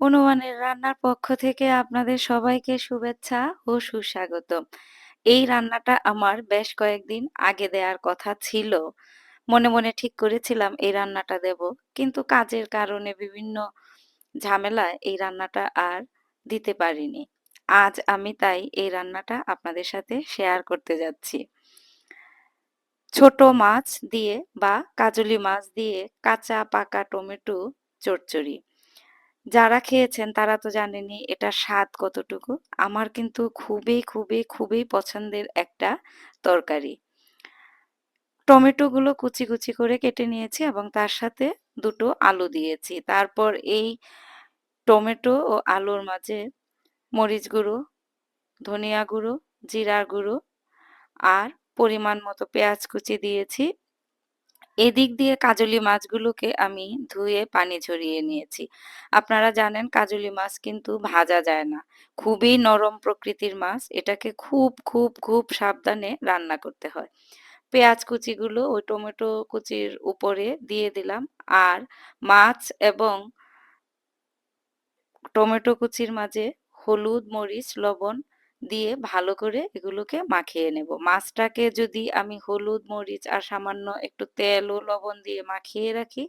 অনুমানের রান্নার পক্ষ থেকে আপনাদের সবাইকে শুভেচ্ছা ও সুস্বাগতম। এই রান্নাটা আমার বেশ কয়েকদিন আগে দেয়ার কথা ছিল। মনে, মনে ঠিক করেছিলাম এই রান্নাটা দেব। কিন্তু কাজের কারণে বিভিন্ন ঝামেলায় এই রান্নাটা আর দিতে পারিনি। আজ আমি তাই এই রান্নাটা আপনাদের সাথে শেয়ার করতে যাচ্ছি। ছোট মাছ দিয়ে বা কাজলি মাছ দিয়ে কাঁচা পাকা টমেটো চচ্চড়ি। যারা খেয়েছেন তারা তো জানেনই এটার স্বাদ কতটুকু। আমার কিন্তু খুবই, খুবই, খুবই পছন্দের একটা তরকারি। টমেটোগুলো কুচি, কুচি করে কেটে নিয়েছি এবং তার সাথে ২ টো আলু দিয়েছি। তারপর এই টমেটো ও আলুর মাঝে মরিচ গুঁড়ো, ধনিয়া গুঁড়ো, জিরার গুঁড়ো আর পরিমাণ মতো পেঁয়াজ কুচি দিয়েছি। এদিক দিয়ে কাজলি মাছগুলোকে আমি ধুয়ে পানি ঝরিয়ে নিয়েছি। আপনারা জানেন কাজলি মাছ কিন্তু ভাজা যায় না। খুবই নরম প্রকৃতির মাছ। এটাকে খুব, খুব, খুব সাবধানে রান্না করতে হয়। পেঁয়াজ কুচিগুলো ওই টমেটো কুচির উপরে দিয়ে দিলাম। আর মাছ এবং টমেটো কুচির মাঝে হলুদ, মরিচ, লবণ দিয়ে ভালো করে এগুলোকে মাখিয়ে নেব। মাছটাকে যদি আমি হলুদ, মরিচ আর সামান্য একটু তেল ও লবণ দিয়ে মাখিয়ে রাখি,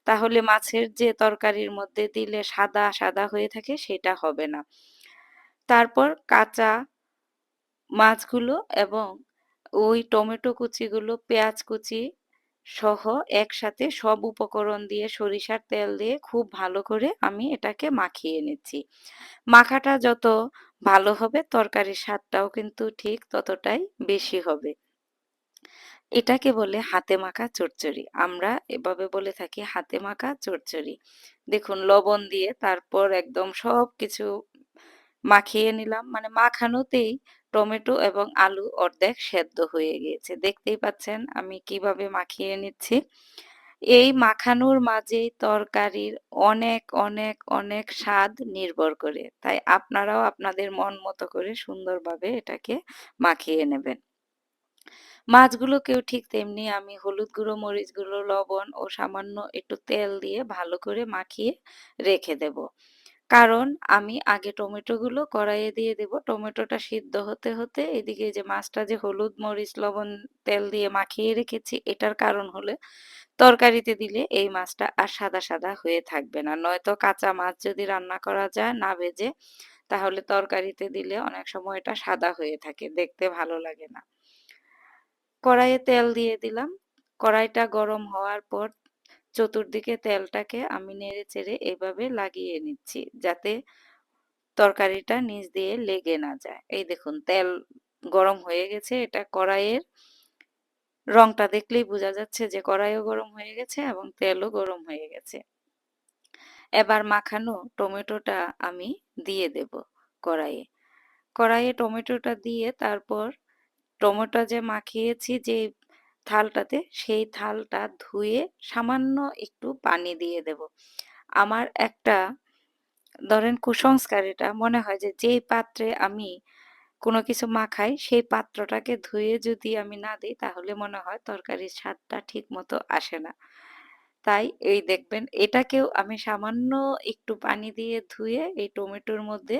তাহলে মাছের যে তরকারির মধ্যে দিলে সাদা, সাদা হয়ে থাকে সেটা হবে না। তারপর কাঁচা মাছগুলো এবং ওই টমেটো কুচিগুলো, পেঁয়াজ কুচি সহ একসাথে সব উপকরণ দিয়ে সরিষার তেল দিয়ে খুব ভালো করে আমি এটাকে মাখিয়ে নিচ্ছি। মাখাটা যত ভালো হবে তরকারির স্বাদটাও কিন্তু ঠিক ততটাই বেশি হবে। এটাকে বলে হাতে মাখা চচ্চড়ি। আমরা এভাবে বলে থাকি হাতে মাখা চচ্চড়ি। দেখুন লবণ দিয়ে তারপর একদম সবকিছু মাখিয়ে নিলাম। মানে মাখানোতেই টমেটো এবং আলু অর্ধেক সেদ্ধ হয়ে গিয়েছে। দেখতেই পাচ্ছেন আমি কিভাবে মাখিয়ে নিচ্ছি। এই মাখানোর মাঝেই তরকারির অনেক, অনেক, অনেক স্বাদ নির্ভর করে। তাই আপনারাও আপনাদের মন মতো করে সুন্দরভাবে এটাকে মাখিয়ে নেবেন। মাছগুলোকেও ঠিক তেমনি আমি হলুদ গুঁড়ো, মরিচ গুঁড়ো, লবণ ও সামান্য একটু তেল দিয়ে ভালো করে মাখিয়ে রেখে দেব। কারণ আমি আগে টমেটোগুলো কড়াইয়ে দিয়ে দেব। টমেটোটা সিদ্ধ হতে, হতে এদিকে যে মাছটা যে হলুদ, মরিচ, লবণ, তেল দিয়ে মাখিয়ে রেখেছি এটার কারণ হলো তরকারিতে দিলে এই মাছটা আর সাদা, সাদা হয়ে থাকবে না। নয়তো কাঁচা মাছ যদি রান্না করা যায় না ভেজে, তাহলে তরকারিতে দিলে অনেক সময় এটা সাদা হয়ে থাকে। দেখতে ভালো লাগে না। কড়াইয়ে তেল দিয়ে দিলাম। কড়াইটা গরম হওয়ার পর চতুর্দিকে তেলটাকে আমি নেড়ে-চেড়ে এভাবে লাগিয়ে নিচ্ছি। যাতে তরকারিটা নিচ দিয়ে লেগে না যায়। এই দেখুন তেল গরম হয়ে গেছে। এটা কড়াইয়ের রংটা দেখলেই বোঝা যাচ্ছে যে কড়াইও গরম হয়ে গেছে এবং তেলও গরম হয়ে গেছে। এবার মাখানো টমেটোটা আমি দিয়ে দেব কড়াইয়ে। কড়াইয়ে টমেটোটা দিয়ে তারপর টমেটো যে মাখিয়েছি যে থালটাতে সেই থালটা ধুয়ে সামান্য একটু পানি দিয়ে দেব। আমার একটা ধরেন কুসংস্কার এটা মনে হয় যে যেই পাত্রে আমি কোনো কিছু মাখাই সেই পাত্রটাকে ধুয়ে যদি আমি না দিই তাহলে মনে হয় তরকারির স্বাদটা ঠিক মতো আসে না। তাই এই দেখবেন এটাকেও আমি সামান্য একটু পানি দিয়ে ধুয়ে এই টমেটোর মধ্যে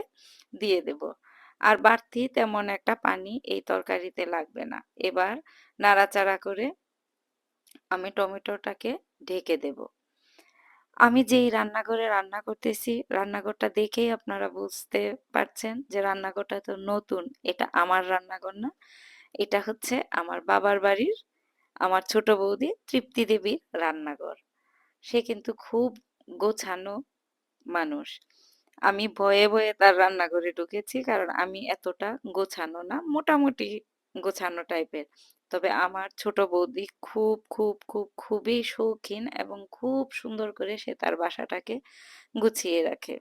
দিয়ে দেব। আর বাড়তি তেমন একটা পানি এই তরকারিতে লাগবে না। এবার নাড়াচাড়া করে আমি টমেটোটাকে ঢেকে দেব। আমি যেই রান্নাঘরে রান্না করতেছি, রান্নাঘরটা দেখেই আপনারা বুঝতে পারছেন যে রান্নাঘরটা তো নতুন। এটা আমার রান্নাঘর না। এটা হচ্ছে আমার বাবার বাড়ির আমার ছোট বৌদি তৃপ্তি দেবীর রান্নাঘর। সে কিন্তু খুব গোছানো মানুষ। আমি ভয়ে, ভয়ে তার রান্নাঘরে ঢুকেছি কারণ আমি এতটা গোছানো না। মোটামুটি গোছানো টাইপের। তবে আমার ছোট বৌদি খুব, খুব, খুব, খুবই শৌখিন এবং খুব সুন্দর করে সে তার বাসাটাকে গুছিয়ে রাখে।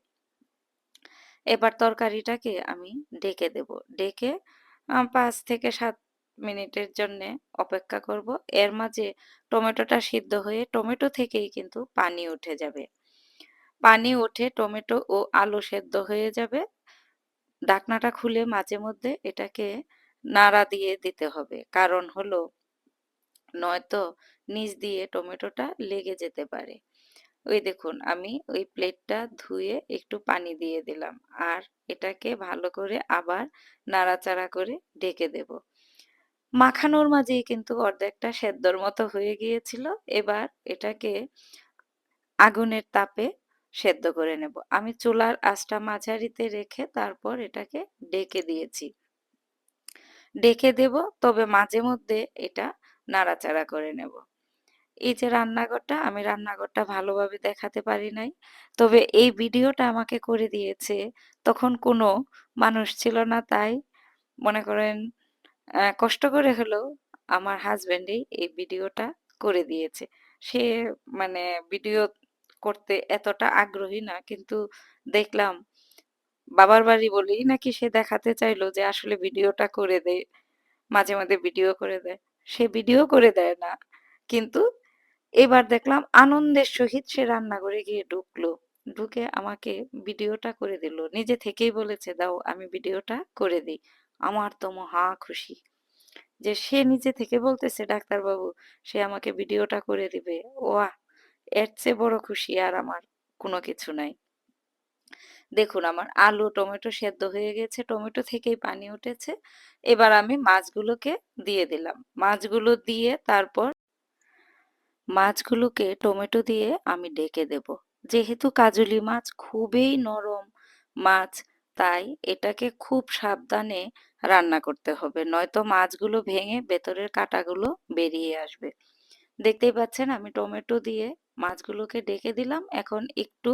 এবার তরকারিটাকে আমি ঢেকে দেব। ঢেকে ৫ থেকে ৭ মিনিটের জন্যে অপেক্ষা করব। এর মাঝে টমেটোটা সিদ্ধ হয়ে টমেটো থেকেই কিন্তু পানি উঠে যাবে। পানি উঠে টমেটো ও আলু সেদ্ধ হয়ে যাবে। ঢাকনাটা খুলে মাঝে মধ্যে এটাকে নাড়া দিয়ে দিতে হবে। কারণ হলো নয়তো নিচ দিয়ে টমেটোটা লেগে যেতে পারে। ওই দেখুন আমি ওই প্লেটটা ধুয়ে একটু পানি দিয়ে দিলাম। আর এটাকে ভালো করে আবার নাড়াচাড়া করে ঢেকে দেব। মাখানোর মাঝেই কিন্তু অর্ধেকটা সেদ্ধর মতো হয়ে গিয়েছিল। এবার এটাকে আগুনের তাপে সেদ্ধ করে নেব। আমি চুলার আঁচটা মাঝারিতে রেখে তারপর এটাকে ঢেকে দিয়েছি। ঢেকে দেব, তবে মাঝে মধ্যে এটা নাড়াচাড়া করে নেব। এই যে রান্নাঘরটা, আমি রান্নাঘরটা ভালোভাবে দেখাতে পারি নাই। তবে এই ভিডিওটা আমাকে করে দিয়েছে, তখন কোনো মানুষ ছিল না, তাই মনে করেন কষ্ট করে হলেও আমার হাসব্যান্ডই এই ভিডিওটা করে দিয়েছে। সে মানে ভিডিও করতে এতটা আগ্রহী না, কিন্তু দেখলাম বাবার বাড়ি বলেই নাকি সে দেখাতে চাইলো যে আসলে ভিডিওটা করে দেয়। মাঝে মাঝে ভিডিও করে দেয়। সে ভিডিও করে দেয় না। কিন্তু এবার দেখলাম আনন্দের সহিত সে রান্নাঘরে গিয়ে ঢুকলো। ঢুকে আমাকে ভিডিওটা করে দিল। নিজে থেকেই বলেছে, দাও আমি ভিডিওটা করে দিই। আমার তো মহা খুশি যে সে নিজে থেকে বলতেছে ডাক্তারবাবু সে আমাকে ভিডিওটা করে দিবে। ওয়াহ! এর চেয়ে বড় খুশি আর আমার কোনো কিছু নাই। দেখুন আমার আলু, টমেটো সেদ্ধ হয়ে গেছে। টমেটো থেকেই পানি উঠেছে। এবার আমি মাছগুলোকে দিয়ে দিলাম। মাছগুলো দিয়ে তারপর মাছগুলোকে টমেটো দিয়ে আমি ঢেকে দেব। যেহেতু কাজলি মাছ খুবই নরম মাছ, তাই এটাকে খুব সাবধানে রান্না করতে হবে, নয়তো মাছগুলো ভেঙে ভেতরের কাঁটাগুলো বেরিয়ে আসবে। দেখতেই পাচ্ছেন আমি টমেটো দিয়ে মাছগুলোকে ঢেকে দিলাম। এখন একটু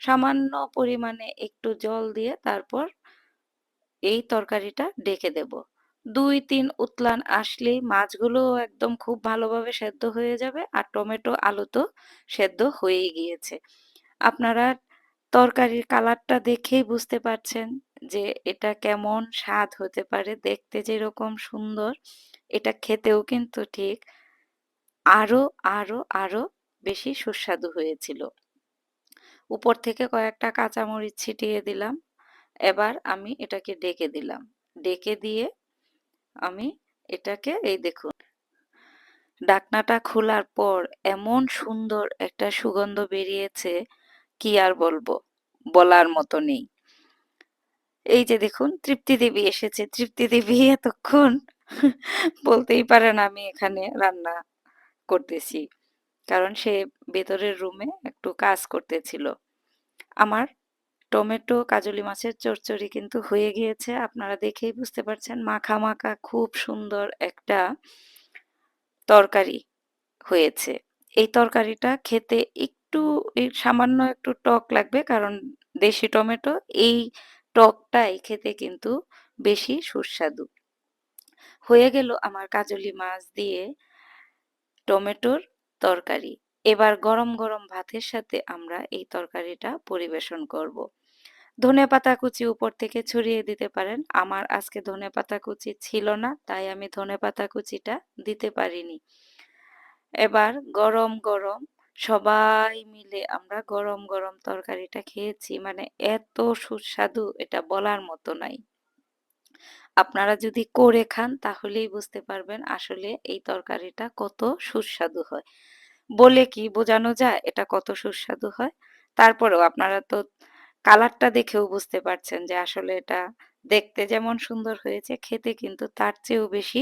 সামান্য পরিমাণে একটু জল দিয়ে তারপর এই তরকারিটা ঢেকে দেব। ২-৩ উতলান আসলেই মাছগুলোও একদম খুব ভালোভাবে সেদ্ধ হয়ে যাবে আর টমেটো, আলু তো সেদ্ধ হয়েই গিয়েছে। আপনারা তরকারির কালারটা দেখেই বুঝতে পারছেন যে এটা কেমন স্বাদ হতে পারে। দেখতে যেরকম সুন্দর, এটা খেতেও কিন্তু ঠিক আরো, আরো বেশি সুস্বাদু হয়েছিল। উপর থেকে কয়েকটা কাঁচামরিচ ছিটিয়ে দিলাম। এবার আমি এটাকে ঢেকে দিলাম। ঢেকে দিয়ে আমি এটাকে এই দেখুন ঢাকনাটা খোলার পর এমন সুন্দর একটা সুগন্ধ বেরিয়েছে, কি আর বলবো, বলার মতো নেই। এই যে দেখুন তৃপ্তি দেবী এসেছে। তৃপ্তি দেবী এতক্ষণ বলতেই পারেন আমি এখানে রান্না করতেছি। কারণ সে ভেতরের রুমে একটু কাজ করতেছিল। আমার টমেটো কাজলি মাছের চচ্চড়ি কিন্তু হয়ে গিয়েছে। আপনারা দেখেই বুঝতে পারছেন মাখা, মাখা খুব সুন্দর একটা তরকারি হয়েছে। এই তরকারিটা খেতে একটু সামান্য একটু টক লাগবে, কারণ দেশি টমেটো, এই টকটাই খেতে কিন্তু বেশি সুস্বাদু। হয়ে গেল আমার কাজলি মাছ দিয়ে টমেটোর তরকারি। এবার গরম, গরম ভাতের সাথে আমরা এই তরকারিটা পরিবেশন করব। ধনেপাতা কুচি উপর থেকে ছড়িয়ে দিতে পারেন। আমার আজকে ধনেপাতা কুচি ছিল না, তাই আমি ধনেপাতা কুচিটা দিতে পারিনি। এবার গরম, গরম সবাই মিলে আমরা গরম, গরম তরকারিটা খেয়েছি। মানে এত সুস্বাদু এটা বলার মতো নাই। আপনারা যদি করে খান তাহলেই বুঝতে পারবেন আসলে এই তরকারিটা কত সুস্বাদু হয়। বলে কি বোঝানো যায় এটা কত সুস্বাদু হয়? তারপরেও আপনারা তো কালারটা দেখেও বুঝতে পারছেন যে আসলে এটা দেখতে যেমন সুন্দর হয়েছে, খেতে কিন্তু তার চেয়েও বেশি